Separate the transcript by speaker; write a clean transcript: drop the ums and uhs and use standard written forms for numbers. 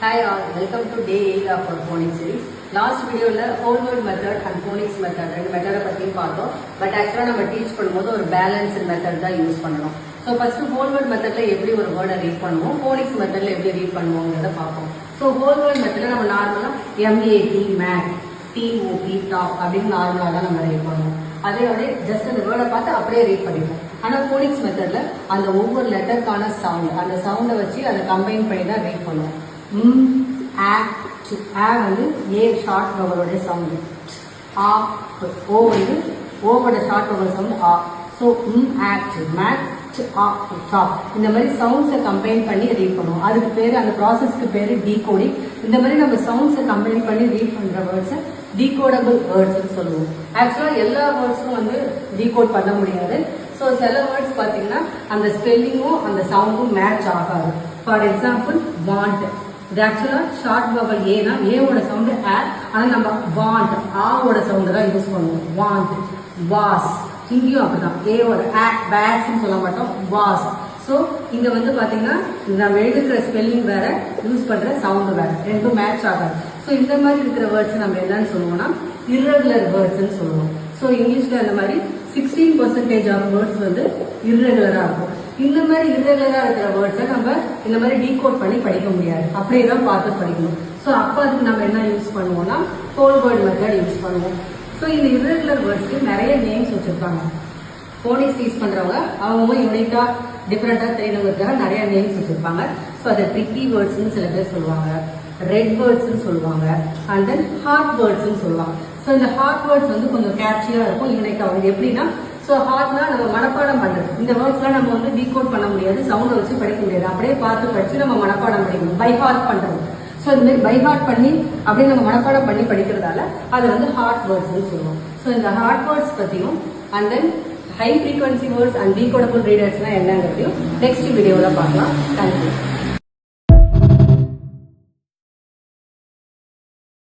Speaker 1: Hi all, welcome to day 8 of our phonics series. Last video whole word method and phonics method ரெண்டு மெத்தடை பற்றியும் பார்த்தோம். But ஆக்சுவலாக நம்ம டீச் பண்ணும்போது ஒரு பேலன்ஸ்டு மெத்தட் தான் யூஸ் பண்ணணும். ஸோ ஃபர்ஸ்ட் ஹோல் வேர்ட் மெத்தடில் எப்படி ஒரு வேர்டை ரீட் பண்ணுவோம், ஃபோனிக்ஸ் மெத்தடில் எப்படி ரீட் பண்ணுவோங்கிறத பார்ப்போம். ஸோ ஹோல் வேர்ட் மெத்தடில் நம்ம நார்மலாக MAT மேட் TOP டாப் அப்படின்னு நார்மலாக தான் நம்ம ரீட் பண்ணுவோம். அதோட ஜஸ்ட் அந்த வேர்டை பார்த்து அப்படியே ரீட் பண்ணிப்போம். ஆனால் ஃபோனிக்ஸ் மெத்தடில் அந்த ஒவ்வொரு லெட்டருக்கான சவுண்ட், அந்த சவுண்டை வச்சு அதை கம்பைன் பண்ணி தான் ரீட் பண்ணுவோம். வந்து ஏ ஷார்ட் வவலோட சவுண்டு, ஆ ஓ வந்து ஓவோட ஷார்ட் வவல் சவுண்டு ஆ. ஸோ மேட் டாப் இந்த மாதிரி சவுண்ட்ஸை கம்பைன் பண்ணி ரீட் பண்ணுவோம். அதுக்கு பேர், அந்த ப்ராசஸ்க்கு பேர் டீகோடிங். இந்த மாதிரி நம்ம சவுண்ட்ஸை கம்பைன் பண்ணி ரீட் பண்ணுற வேர்ட்ஸை டீகோடபிள் வேர்ட்ஸ்ன்னு சொல்லுவோம். ஆக்சுவலாக எல்லா வேர்ட்ஸும் வந்து டீகோட் பண்ண முடியாது. ஸோ சில வேர்ட்ஸ் பார்த்தீங்கன்னா அந்த ஸ்பெல்லிங்கும் அந்த சவுண்டும் மேட்ச் ஆகாது. ஃபார் எக்ஸாம்பிள் வாண்ட், இது ஆக்சுவலாக ஷார்ட் வவல் ஏனா ஏவோட சவுண்டு ஆ, ஆனால் நம்ம வாண்ட் ஆவோட சவுண்டு தான் யூஸ் பண்ணுவோம். வாண்ட், வாஸ், இங்கேயும் அப்படிதான் ஏவோட ஆ பேஸ்ன்னு சொல்ல மாட்டோம், வாஸ். ஸோ இங்கே வந்து பார்த்தீங்கன்னா நம்ம எழுதுகிற ஸ்பெல்லிங் வேற, யூஸ் பண்ணுற சவுண்டு வேற, ரெண்டும் மேட்ச் ஆகாது. ஸோ இந்த மாதிரி இருக்கிற வேர்ட்ஸ் நம்ம என்னன்னு சொல்லுவோம்னா இர்ரெகுலர் வேர்ட்ஸ்ன்னு சொல்லுவோம். ஸோ இங்கிலீஷில் அந்த மாதிரி 16% ஆஃப் வேர்ட்ஸ் வந்து இர்ரெகுலராக இருக்கும். இந்த மாதிரி இர்ரெகுலராக இருக்கிற வேர்ட்ஸை நம்ம இந்த மாதிரி டீகோட் பண்ணி படிக்க முடியாது, அப்படியே தான் பார்த்து படிக்கணும். ஸோ அப்போ அதுக்கு நம்ம என்ன யூஸ் பண்ணுவோம்னா ஹோல் வேர்ட் மெத்தட் யூஸ் பண்ணுவோம். ஸோ இந்த இர்ரெகுலர் வேர்ட்ஸ்க்கு நிறைய நேம்ஸ் வச்சுருப்பாங்க. ஃபோனிக்ஸ் யூஸ் பண்ணுறவங்க அவங்க யூனிக்காக டிஃப்ரெண்ட்டாக தெரியணுங்கிறதுக்காக நிறைய நேம்ஸ் வச்சுருப்பாங்க. ஸோ அதை ட்ரிக்கி வேர்ட்ஸ்ன்னு சில பேர் சொல்லுவாங்க, ரெட் வேர்ட்ஸ்ன்னு சொல்லுவாங்க, அண்ட் தென் ஹார்ட் வேர்ட்ஸ்ன்னு சொல்லுவாங்க. ஸோ இந்த ஹார்ட் வேர்ட்ஸ் வந்து கொஞ்சம் கேட்சியாக இருக்கும், யூனிக்காக. இது எப்படின்னா, ஸோ ஹார்ட்னா நம்ம மனப்பாடம் பண்ணுறது. இந்த வேர்ட்ஸ்லாம் நம்ம வந்து டீகோட் பண்ண முடியாது, சவுண்டை வச்சு படிக்க முடியாது, அப்படியே பார்த்து படித்து நம்ம மனப்பாடம் படிக்கணும், பை ஹார்ட் பண்ணுறது. ஸோ இந்த மாதிரி பை ஹார்ட் பண்ணி அப்படியே நம்ம மனப்பாடம் பண்ணி படிக்கிறதால அதை வந்து ஹார்ட் வேர்ட்ஸ்ன்னு சொல்லுவோம். ஸோ இந்த ஹார்ட் வேர்ட்ஸ் பற்றியும் and then high frequency words and decodable ரீடர்ஸ்லாம் என்னங்கிறதையும் நெக்ஸ்ட் வீடியோவில் பார்க்கலாம். தேங்க்யூ.